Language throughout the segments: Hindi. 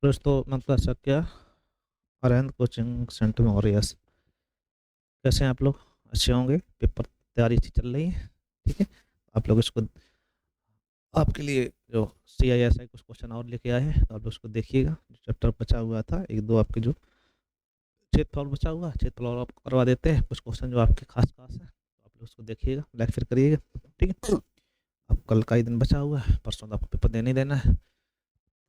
दोस्तों मतलब क्या अरविंद कोचिंग सेंटर में हो रही है। कैसे हैं आप लोग? अच्छे होंगे। पेपर तैयारी अच्छी चल रही है। ठीक है। आप लोग इसको आपके लिए जो CISI कुछ क्वेश्चन और लेके आए हैं, तो आप लोग उसको देखिएगा। जो चैप्टर बचा हुआ था, एक दो आपके जो क्षेत्रफल बचा हुआ, क्षेत्रफल और आप करवा देते हैं। कुछ क्वेश्चन जो आपके खास खास है, तो आप लोग उसको देखिएगा, लाइक फिर करिएगा। ठीक है। अब कल का ही दिन बचा हुआ है, परसों तो आपको पेपर देने ही देना है।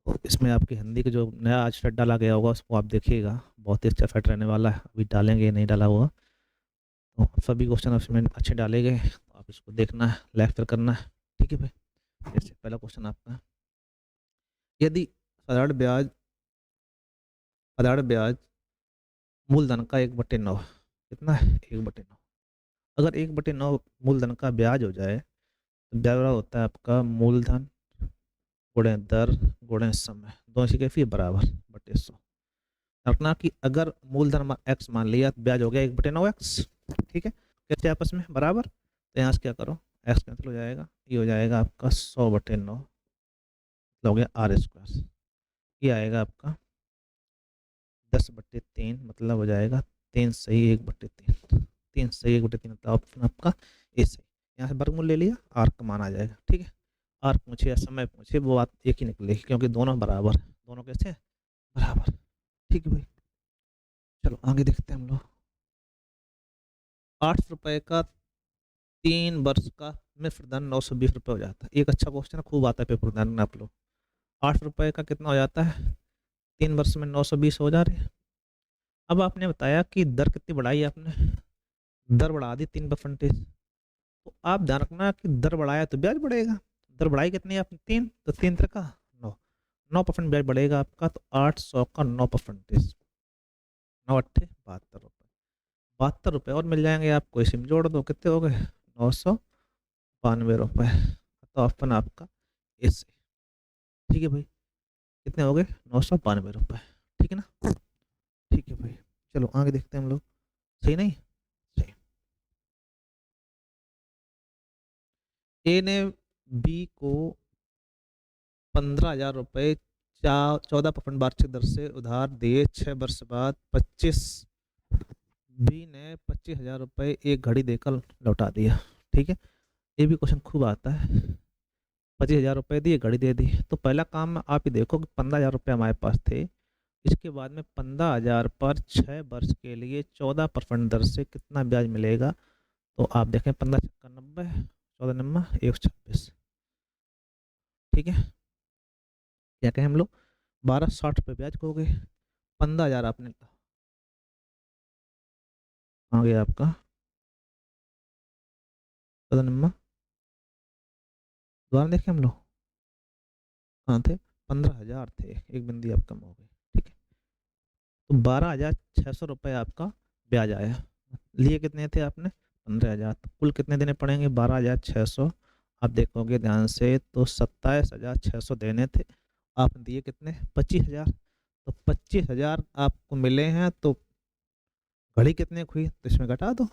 तो इसमें आपकी हिंदी का जो नया आज सेट डाला गया होगा, उसको आप देखिएगा। बहुत ही अच्छा सेट रहने वाला है। अभी डालेंगे, नहीं डाला हुआ तो सभी क्वेश्चन उसमें अच्छे डाले गए, तो आप इसको देखना है, लाइक फिर करना है। ठीक है भाई। जैसे पहला क्वेश्चन आपका, यदि साधारण ब्याज साधारण ब्याज मूलधन का 1/9 कितना है? 1/9। अगर 1/9 मूलधन का ब्याज हो जाए, तो ब्याज बराबर होता है आपका मूलधन गुणे दर गुणे समय, दोनों की कैफी बराबर बटे 100। रखना कि अगर मूलधन एक्स मान लिया, तो ब्याज हो गया 1/9x। ठीक है। कैसे आपस में बराबर, तो यहाँ से क्या करो, एक्स कैंसिल हो जाएगा, ये हो जाएगा आपका 100/9, हो गया R²। ये आएगा आपका 10/3, मतलब हो जाएगा 3 सही 1/3। 3 सही 1/3 मतलब ऑप्शन आपका ए सही। यहाँ से वर्गमूल ले लिया, आर का मान आ जाएगा। ठीक है। आर पूछे या समय पूछे, वो बात एक ही निकलेगी, क्योंकि दोनों बराबर है। दोनों कैसे हैं? बराबर। ठीक है भाई। चलो आगे देखते हैं हम लोग। 8 रुपए का 3 वर्ष का में प्रदान 920 रुपये हो जाता है। एक अच्छा क्वेश्चन है, खूब आता है पेपर प्रदान में। आप लोग 8 रुपए का कितना हो जाता है? 3 वर्ष में 920 हो जा रहे हैं। अब आपने बताया कि दर कितनी बढ़ाई है आपने, दर बढ़ा दी 3%। तो आप ध्यान रखना कि दर बढ़ाया तो ब्याज बढ़ेगा। दर बढ़ाई कितनी है आपने? 3, तो 3 का 9, 9% ब्याज बढ़ेगा आपका। तो 800 का 9%, 9 8 72 रुपये। 72 रुपये और मिल जाएंगे आपको, इसी में जोड़ दो, कितने हो गए? 992 रुपये। तो ऑप्शन आपका इस, ठीक है भाई। कितने हो गए? 992 रुपये। ठीक है ना? ठीक है भाई। चलो आगे देखते हैं हम लोग। सही नहीं? सही। ए ने बी को 15,000 रुपये 14% वार्षिक दर से उधार दिए। 6 वर्ष बाद 25 बी ने 25,000 रुपये एक घड़ी देकर लौटा दिया। ठीक है। ये भी क्वेश्चन खूब आता है। 25,000 रुपये दिए, घड़ी दे दी। तो पहला काम आप ही देखो कि 15,000 रुपये हमारे पास थे। इसके बाद में 15,000 पर 6 वर्ष के लिए 14% दर से कितना ब्याज मिलेगा? तो आप देखें, 15×6 = 90, 14×9 = 126। ठीक है। क्या कहें हम लोग, 1260 रुपये ब्याज हो गए। 15,000 आपने आ गया आपका 14×9, दोबारा देखें हम लोग कहाँ थे। 15,000 थे, एक बिंदी आप कम हो गई। ठीक है। तो 12,600 रुपये आपका ब्याज आया। लिए कितने थे आपने? 15,000। तो कुल कितने देने पड़ेंगे? 12,600। आप देखोगे ध्यान से तो 27,600 देने थे। आप दिए कितने? 25,000। तो 25,000 आपको मिले हैं। तो घड़ी कितने की हुई, तो इसमें घटा दो।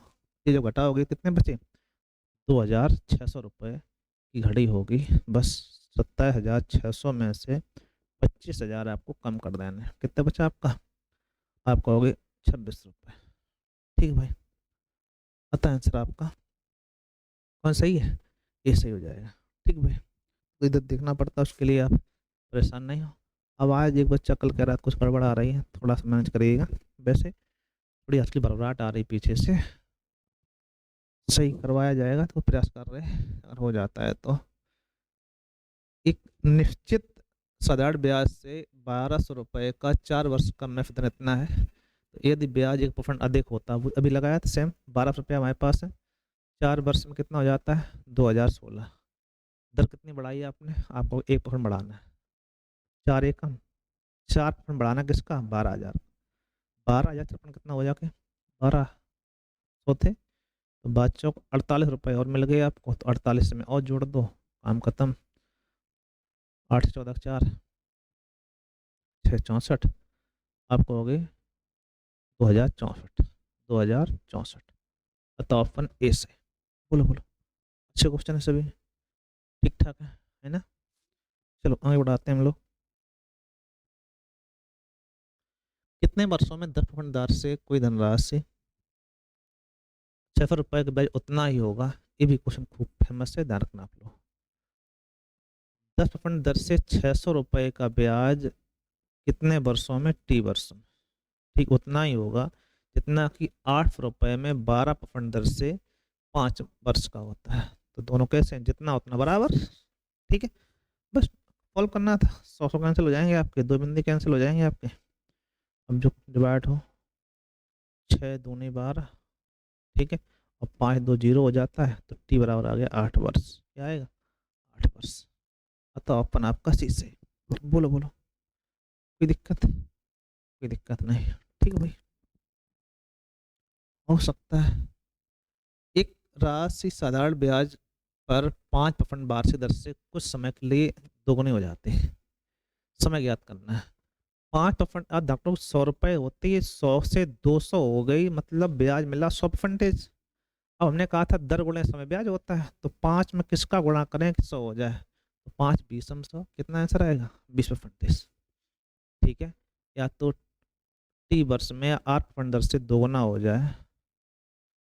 ये जो घटाओगे कितने बचे? 2,600 रुपये की घड़ी होगी। बस 27,600 में से 25,000 आपको कम कर देना है। कितना बचा आपका? आप कहोगे 26 रुपये। ठीक है भाई। पता आंसर आपका कौन सही है? ये सही हो जाएगा। ठीक है भाई। तो इधर देखना पड़ता है, उसके लिए आप परेशान नहीं हो। अब आज एक बच्चा कल कह रहा था कुछ गड़बड़ आ रही है, थोड़ा सा मैनेज करिएगा। वैसे थोड़ी असली भरभराहट आ रही पीछे से, सही करवाया जाएगा, तो प्रयास कर रहे हैं। अगर हो जाता है तो एक निश्चित साधारण ब्याज से 1,200 रुपये का 4 वर्ष का मैथ इतना है। तो यदि ब्याज 1% अधिक होता, वो अभी लगाया था सेम, 12 रुपये हमारे पास है। 4 वर्ष में कितना हो जाता है? 2,016। दर कितनी बढ़ाई है आपने? आपको 1% बढ़ाना है। 4 बढ़ाना किसका? 12,000। 12,000 छप्पन कितना हो जाके 1,200 थे। तो बाद चौक 48 रुपये और मिल गए आपको। तो 48 में और जोड़ दो, काम खत्म। 8 से 14 4 6 64, आपको हो गए 2,064। 2,064। बताओ ऑप्शन ए से। बोलो बोलो। अच्छे क्वेश्चन है सभी, ठीक ठाक है ना? चलो आगे बढ़ाते हैं हम लोग। कितने वर्षों में 10% दर से कोई धनराशि 600 रुपये का ब्याज उतना ही होगा। ये भी क्वेश्चन खूब फेमस है, ध्यान रखना आप लोग। 10% दर से 600 रुपये का ब्याज कितने वर्षों में, टी वर्षों में, ठीक उतना ही होगा जितना कि 8 रुपये में 12% दर से 5 वर्ष का होता है। तो दोनों कैसे हैं, जितना उतना बराबर। ठीक है, बस सॉल्व करना था। 100 कैंसिल हो जाएंगे आपके, दो बिंदी कैंसिल हो जाएंगे आपके। अब जो डिवाइड हो, 6 दूनी 12, ठीक है, और 5 2 0 हो जाता है, तो टी बराबर आ गया 8 वर्ष। क्या आएगा, 8 वर्ष। अतः ऑप्शन आपका सी से। बोलो बोलो, कोई दिक्कत, कोई दिक्कत नहीं। ठीक है भाई, हो सकता है एक राशि साधारण ब्याज पर 5% वार्षिक दर से कुछ समय के लिए दोगुनी हो जाती है। समय ज्ञात करना है। 5%, आप डॉक्टर 100 रुपये होती है, 100 से 200 हो गई, मतलब ब्याज मिला 100%। अब हमने कहा था दर गुणे समय ब्याज होता है, तो 5 में किसका गुणा करें कि 100 हो जाए, तो 5 20 100, कितना आंसर आएगा, 20%। ठीक है, या तो टी वर्ष में 8% दर से दोगुना हो जाए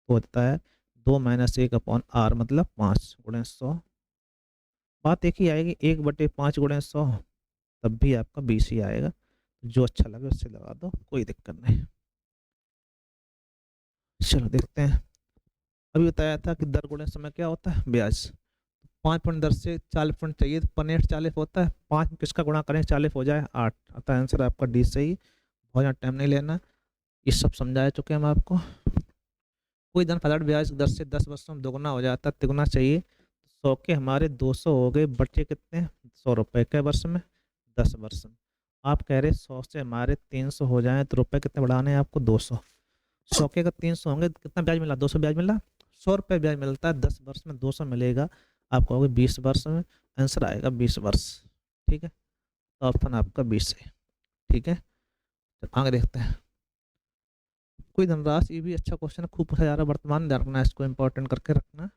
तो होता है 2 - 1/r, मतलब 5 × 100। बात एक ही आएगी, 1/5 × 100, तब भी आपका 20 ही आएगा। जो अच्छा लगे उससे लगा दो, कोई दिक्कत नहीं। चलो देखते हैं। अभी बताया था कि दर गुणे समय क्या होता है, ब्याज। 5% दर से 40% चाहिए, तो 15 40 होता है, 5 में किसका गुणा करें 40 हो जाए 8, अतः आंसर आपका डी सही। बहुत ज़्यादा टाइम नहीं लेना, ये सब समझा चुके हैं हम आपको। कोई धन साधारण ब्याज दर से 10 वर्षों में दोगुना हो जाता है, तिगुना चाहिए। 100 के हमारे 200 हो गए, बचे कितने, 100 रुपये के वर्ष में, 10 वर्ष में। आप कह रहे 100 से हमारे 300 हो जाए, तो रुपए कितने बढ़ाने हैं आपको, 200। 100 के अगर 300 होंगे तो कितना ब्याज मिला, 200 ब्याज मिला। 100 रुपये ब्याज मिलता है, 10 वर्ष में 200 मिलेगा। आप कहोगे 20 वर्ष में, आंसर आएगा 20 वर्ष। ठीक है, तो ऑप्शन आपका 20 है। ठीक है, तो आगे देखते हैं। कोई धनराशि, ये भी अच्छा क्वेश्चन है, खूब पूछा जा रहा है वर्तमान, ध्यान रखना, इसको इंपॉर्टेंट करके रखना।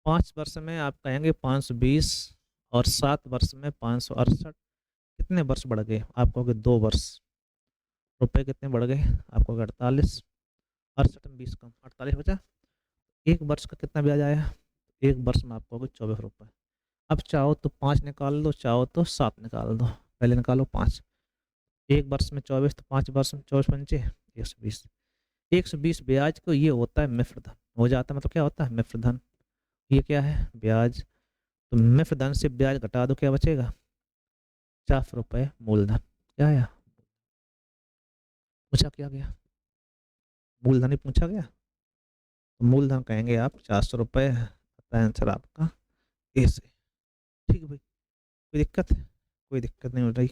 5 वर्ष में आप कहेंगे 520, और 7 वर्ष में 568, कितने वर्ष बढ़ गए, आप कहोगे 2 वर्ष। रुपए कितने बढ़ गए, आप कहोगे 48, 68 में 20 कम, 48 बचा। एक वर्ष का कितना ब्याज आया, एक वर्ष में आप कहोगे 24 रुपये। अब चाहो तो 5 निकाल दो, चाहो तो 7 निकाल दो, पहले निकालो 5। एक वर्ष में 24, तो 5 वर्ष में 24 पंचे 120। 120 ब्याज को ये होता है मिश्र धन, हो जाता है, मतलब क्या होता है, मिश्र धन। ये क्या है, ब्याज। तो मिश्र धन से ब्याज घटा दो, क्या बचेगा, 400 रुपये मूलधन। क्या आया, पूछा क्या गया, मूलधन ही पूछा गया, तो मूलधन कहेंगे आप 400 रुपये। आंसर आपका ए से। ठीक है भाई, कोई दिक्कत है, कोई दिक्कत नहीं हो रही।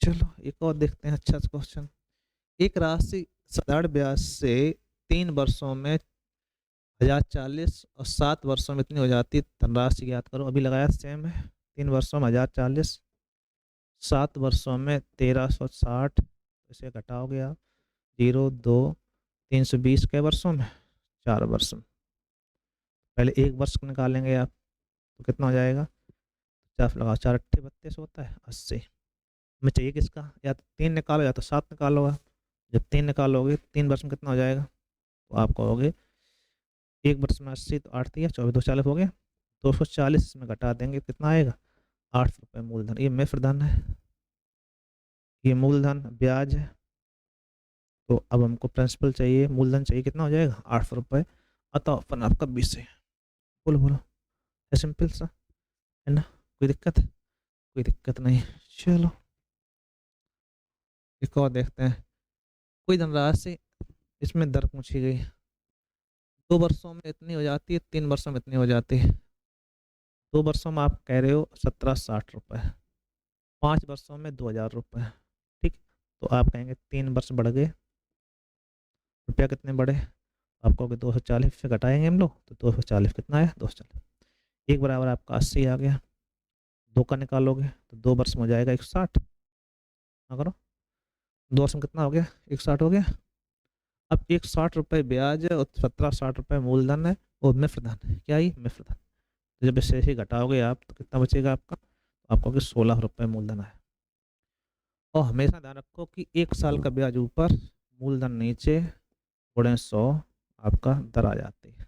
चलो एक और देखते हैं अच्छा सा क्वेश्चन। एक राशि साधारण ब्याज से 3 वर्षों में 1040 और 7 वर्षों में इतनी हो जाती है, धनराशि याद करो। अभी लगाया सेम है, 3 वर्षों में 1040, 7 वर्षों में 1360, इसे घटाओगे आप, 0 2, 320 के वर्षों में, 4 वर्ष में। पहले एक वर्ष को निकालेंगे आप, तो कितना हो जाएगा, 50 लगाओ, 4 अट्ठे 32 होता है, 80 में चाहिए किसका, या तो 3 निकालो या तो 7 निकालो आप। जब 3 निकालोगे 3 वर्ष में कितना हो जाएगा, तो आप कहोगे एक वर्ष में 80, तो 8 या 24 240 हो गया, 240 में घटा देंगे, कितना आएगा, 8 रुपये मूलधन। ये मिश्र धन है, ये मूलधन ब्याज है। तो अब हमको प्रिंसिपल चाहिए, मूलधन चाहिए, कितना हो जाएगा, 800 रुपये। अतः अपन आपका 20 है। बोलो बोलो, है सिंपल सा, है ना, कोई दिक्कत है, कोई दिक्कत नहीं। चलो एक और देखते हैं। कोई धनराशि, इसमें दर पूछी गई, 2 वर्षों में इतनी हो जाती है, 3 वर्षों में इतनी हो जाती है। 2 वर्षों में आप कह रहे हो 1760 रुपये, 5 वर्षों में 2000 रुपये। ठीक, तो आप कहेंगे 3 वर्ष बढ़ गए, रुपया कितने बढ़े, आप कहोगे 240 से घटाएंगे हम लोग, तो 240 कितना आया, 240। एक बराबर आपका 80 आ गया। 2 का निकालोगे तो 2 वर्ष में हो जाएगा 160, ना करो, 2 वर्ष में कितना हो गया, 160 हो गया। अब 160 रुपये ब्याज है और 1760 रुपये मूलधन है, और मिश्र धन है, क्या ही मिश्र धन। तो जब इसे ही घटाओगे आप, तो कितना बचेगा आपका, तो आप कहोगे 16 रुपये मूलधन है। और हमेशा ध्यान रखो कि 1 साल का ब्याज ऊपर, मूलधन नीचे, गुणे 100 आपका दर आ जाती है।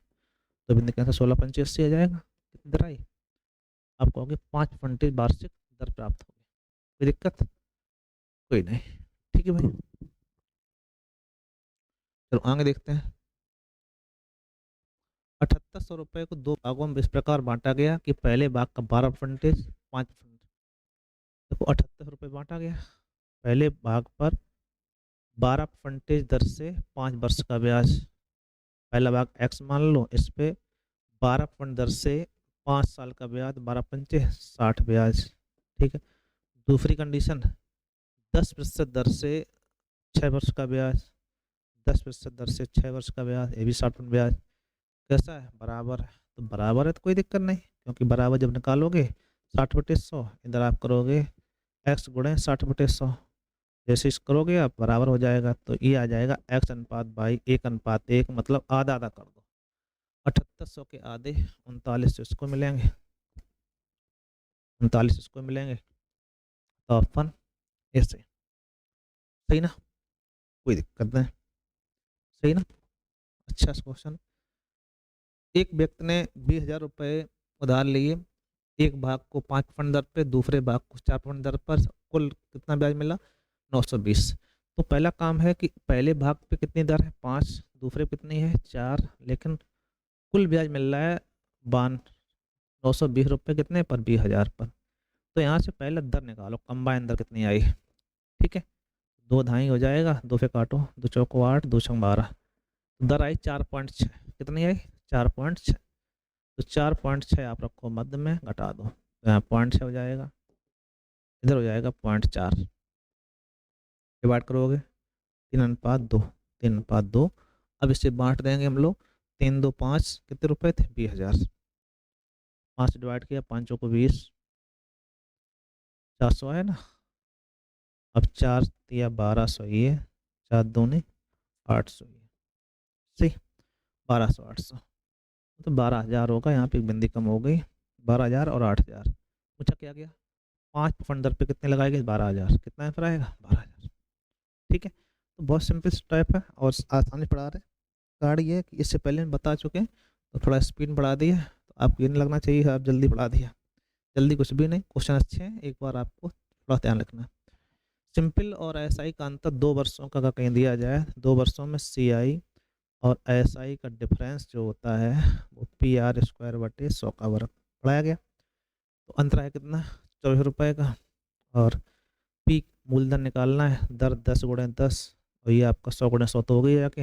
तो बिंदु के आंसर 16 × 85 आ जाएगा। कितनी दर आई? आप कहोगे 5% वार्षिक दर प्राप्त होगी। कोई दिक्कत? कोई नहीं। ठीक है भाई, चलो आगे देखते हैं। 7800 रुपये को दो भागों में इस प्रकार बांटा गया कि पहले भाग का 12%, 5%। देखो 7800 रुपये बांटा गया, पहले भाग पर 12% दर से 5 वर्ष का ब्याज। पहला भाग x मान लो, इस पे 12% दर से 5 साल का ब्याज, 12×5 = 60 ब्याज। ठीक है। दूसरी कंडीशन, 10% दर से 6 वर्ष का ब्याज, 10% दर से 6 वर्ष का ब्याज, ये भी 60 ब्याज। कैसा है? बराबर है। तो बराबर है तो कोई दिक्कत नहीं, क्योंकि बराबर जब निकालोगे 60/100, इधर आप करोगे x गुणे 60/100, जैसे इस करोगे आप बराबर हो जाएगा। तो ये आ जाएगा x/1 मतलब आधा आधा कर दो। 7800 के आधे 39 इसको मिलेंगे, 39 इसको मिलेंगे। तो ऑप्शन ऐसे सही ना, कोई दिक्कत नहीं, सही ना। अच्छा क्वेश्चन। एक व्यक्ति ने 20,000 रुपये उधार लिए, एक भाग को 5% दर पे, दूसरे भाग को 4% दर पर, कुल कितना ब्याज मिला? 920। तो पहला काम है कि पहले भाग पे कितनी दर है? 5, दूसरे पे कितनी है? 4, लेकिन कुल ब्याज मिल रहा है 920 रुपये कितने पर? 20,000 पर। तो यहाँ से पहले दर निकालो, कंबाइन दर कितनी आई। ठीक है, 2 ढाई हो जाएगा, 2 से काटो, 2 चौको 8, 2 छंग 12, दर आई 4.6। कितनी आई? 4.6। तो 4.6 आप रखो मध्य में, घटा दो, तो यहाँ 0.6 हो जाएगा, इधर हो जाएगा 0.4। डिवाइड करोगे 3:2, 3:2। अब इसे बांट देंगे हम लोग, 3×2=5, कितने रुपए थे? 20,000। 5 से डिवाइड किया, 5 को 20, 400 है ना। अब 4×3=1200, ये 4×2 = 800, सही, 1200, 800। तो 12,000 होगा, यहाँ पे एक बिंदी कम हो गई, 12,000 और 8,000। पूछा क्या गया? 5% दर पे कितने लगाएंगे? 12,000। कितना आंसर आएगा? 12,000। ठीक है, तो बहुत सिंपल टाइप है और आसानी पढ़ा रहे। कार्ड ये है कि इससे पहले हम बता चुके हैं, तो थोड़ा स्पीड बढ़ा दिया, तो आपको ये नहीं लगना चाहिए आप जल्दी पढ़ा दिया। जल्दी कुछ भी नहीं, क्वेश्चन अच्छे हैं, एक बार आपको थोड़ा ध्यान रखना। सिंपल और एसआई का अंतर 2 वर्षों का अगर कहीं दिया जाए, 2 वर्षों में सीआई और एसआई का डिफरेंस जो होता है वो PR²/100 का वर्ग पढ़ाया गया। तो अंतर है कितना? 24 रुपये का। और पी मूलधन निकालना है, दर 10×10, और ये आपका 100×100 तो हो गई जाके,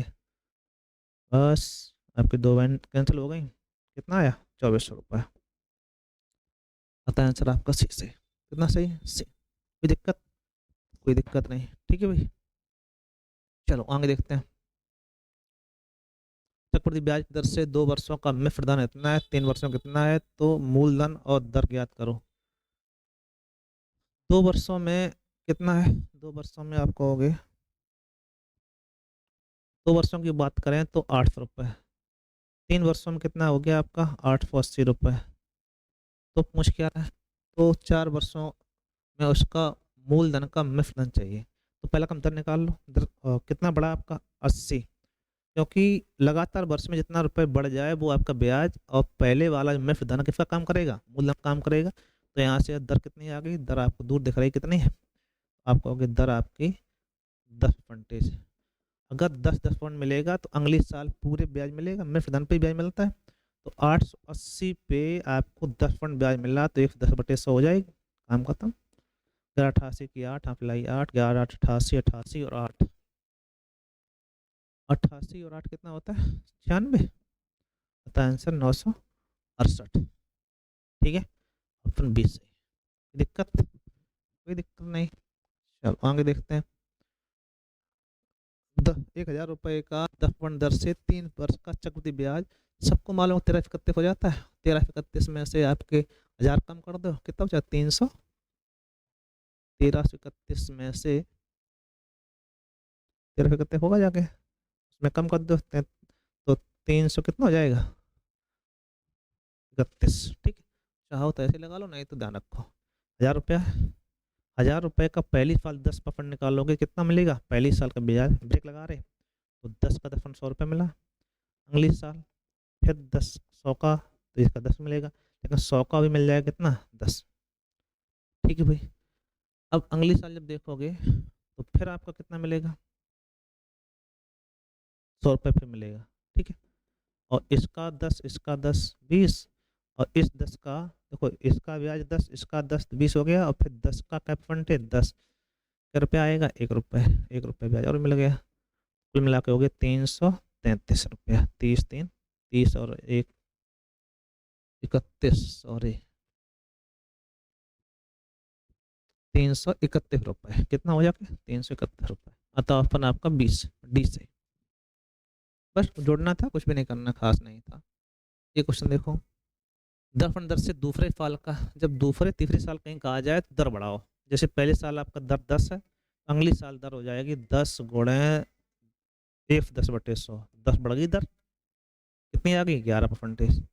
बस आपकी 2 लाइन कैंसिल हो गई। कितना आया? 2400 रुपये। आता आंसर आपका सी से। कितना सही है? सी। कोई दिक्कत? कोई दिक्कत नहीं। ठीक है भाई, चलो आगे देखते हैं। चक्रवृद्धि ब्याज दर से 2 वर्षों का मिश्र धन इतना है, 3 वर्षों का कितना है? तो मूलधन और दर ज्ञात करो। 2 वर्षों में कितना है? 2 वर्षों में आप कहोगे, 2 वर्षों की बात करें तो 800 रुपये। 3 वर्षों में कितना हो गया आपका? 880 रुपये। तो पूछ क्या रहा है? तो 4 वर्षों में उसका मूलधन का मिश्र धन चाहिए। तो पहला कम दर निकाल लो, कितना बढ़ा आपका? 80। क्योंकि लगातार वर्ष में जितना रुपए बढ़ जाए वो आपका ब्याज, और पहले वाला मिश्र धन किसका काम करेगा? मूलधन काम करेगा। तो यहाँ से दर कितनी आ गई? दर आपको दूर दिख रही कितनी है? आप कहोगे दर आपकी 10%। अगर 10% मिलेगा तो अगले साल पूरे ब्याज मिलेगा, मिश्र धन पे ब्याज मिलता है। तो 880 पे आपको 10% ब्याज मिल रहा, तो 110/100 हो जाएगी, काम खत्म। 88 की 8, आप लाई 8, 11 8 88, 88 और 8, 88 और 8 कितना होता है? 96। अतः आंसर 968। ठीक है, ऑप्शन बी सही। दिक्कत? कोई दिक्कत नहीं। चलो आगे देखते हैं। 1,000 रुपये का 10% दर से 3 वर्ष का चक्रवृद्धि ब्याज, सबको मालूम 13 × 31 हो जाता है। 13 × 31 में से आपके 1,000 कम कर दो, कितना बचा? 300। 13 × 31 में से 13 × 31 होगा जाके, उसमें कम कर दो, तो 300 कितना हो जाएगा? 31। ठीक है, चाहो तो ऐसे लगा लो, नहीं तो ध्यान रखो 1,000 रुपया 1000 रुपये का पहली साल 10% निकालोगे कितना मिलेगा, पहली साल का ब्याज ब्रेक लगा रहे तो 10 का 10 100 रुपये मिला। अगली साल फिर 10 100 का तो इसका 10 मिलेगा, लेकिन 100 का भी मिल जाएगा कितना 10। ठीक है भाई। अब अगली साल जब देखोगे तो फिर आपका कितना मिलेगा, 100 रुपये फिर मिलेगा। ठीक है। और इसका 10 इसका 10 20 और इस 10 का देखो, इसका ब्याज 10 इसका 10 20 हो गया, और फिर 10 का क्या फंड है 10, क्या रुपया आएगा 1 रुपये, 1 रुपये ब्याज और मिल गया। कुल मिला के हो गया 333 रुपया, 30 3 30 और 1 31, सॉरी 331 रुपये, कितना हो जाएगा 331 रुपये। अतः अपन आपका 20 डी से, बस जोड़ना था, कुछ भी नहीं करना, खास नहीं था। ये क्वेश्चन देखो, दर फंड दर से दूसरे साल का, जब दूसरे तीसरे साल कहीं कहा जाए तो दर बढ़ाओ। जैसे पहले साल आपका दर 10 है, अगली साल दर हो जाएगी 10 गुणे 1/10/100, 10 बढ़ गई दर, कितनी आ गई 11%।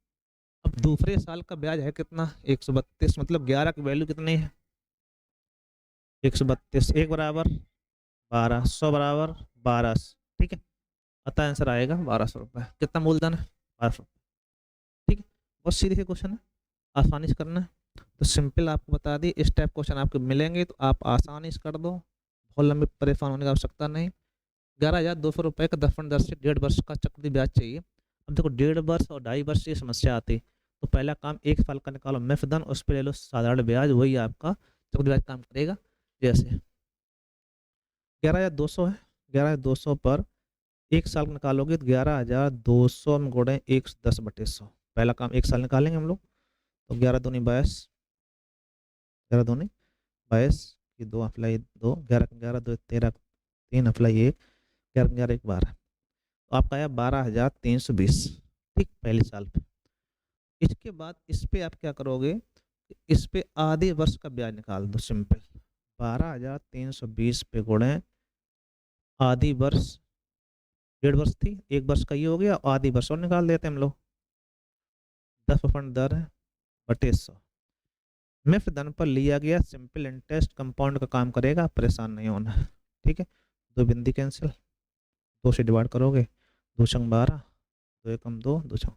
अब दूसरे साल का ब्याज है कितना 132, मतलब 11 की वैल्यू कितनी है 132, 1 बराबर 12, 100 बराबर 12। ठीक है, अतः आंसर आएगा 1200 रुपये। कितना मूलधन है 1200। ठीक है, बहुत सीधे से क्वेश्चन है, आसानी से करना है। तो सिंपल आपको बता दी, इस टाइप क्वेश्चन आपको मिलेंगे तो आप आसानी से कर दो, बहुत लंबे परेशान होने की आवश्यकता नहीं। 11,200 रुपये का 10% दर से 1.5 वर्ष का चक्रवृद्धि ब्याज चाहिए। अब देखो 1.5 वर्ष और 2.5 वर्ष की समस्या आती, तो पहला काम 1 साल का निकालो मेफ धन, उस पर ले लो साधारण ब्याज, वही आपका चक्रवृद्धि ब्याज काम करेगा। जैसे 11,200 है, 11,200 पर 1 साल निकालोगे तो 11,200 में गुणे 110/100। पहला काम 1 साल निकालेंगे हम लोग, तो 11 दूनी 22, 11 दूनी 22 की 2 अप्लाई 2, 11 11 2 13, 3 अप्लाई 1, 11 11 1 12, तो आपका आया 12,320। ठीक, पहले साल पे। इसके बाद इस पे आप क्या करोगे, इस पे आधे वर्ष का ब्याज निकाल दो, सिंपल 12,320 पे गुणे आधी वर्ष, 1.5 वर्ष थी, 1 वर्ष का ये हो गया, आधी वर्ष और निकाल देते हैं हम लोग, 10% दर है बटे 100। मिफ्ट धन पर लिया गया सिंपल इंटरेस्ट कंपाउंड का काम करेगा, परेशान नहीं होना। ठीक है, दो बिंदी कैंसिल, 2 से डिवाइड करोगे, 2 छंग 12, 2 एकम 2, 2 छंग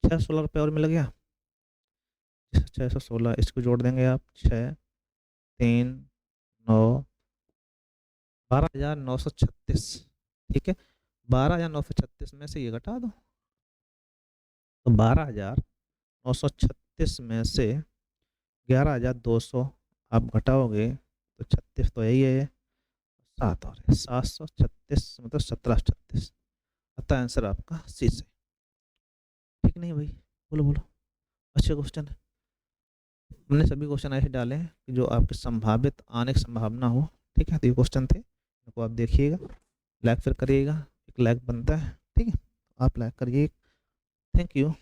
616 रुपये और मिल गया, 616, इसको जोड़ देंगे आप 6 3 9, 12,936। ठीक है, 12,936 में से ये घटा दो, तो 12,936 में से 11,200 आप घटाओगे तो 36 तो यही है, 7 और 736, मतलब 1736। अतः आंसर आपका सी से। ठीक नहीं भाई, बोलो बोलो, अच्छे क्वेश्चन है। हमने सभी क्वेश्चन ऐसे डाले हैं कि जो आपके संभावित आने की संभावना हो। ठीक है, तो ये क्वेश्चन थे, इनको आप देखिएगा, लाइक फिर करिएगा, एक लाइक बनता है। ठीक है, आप लाइक करिए। Thank you.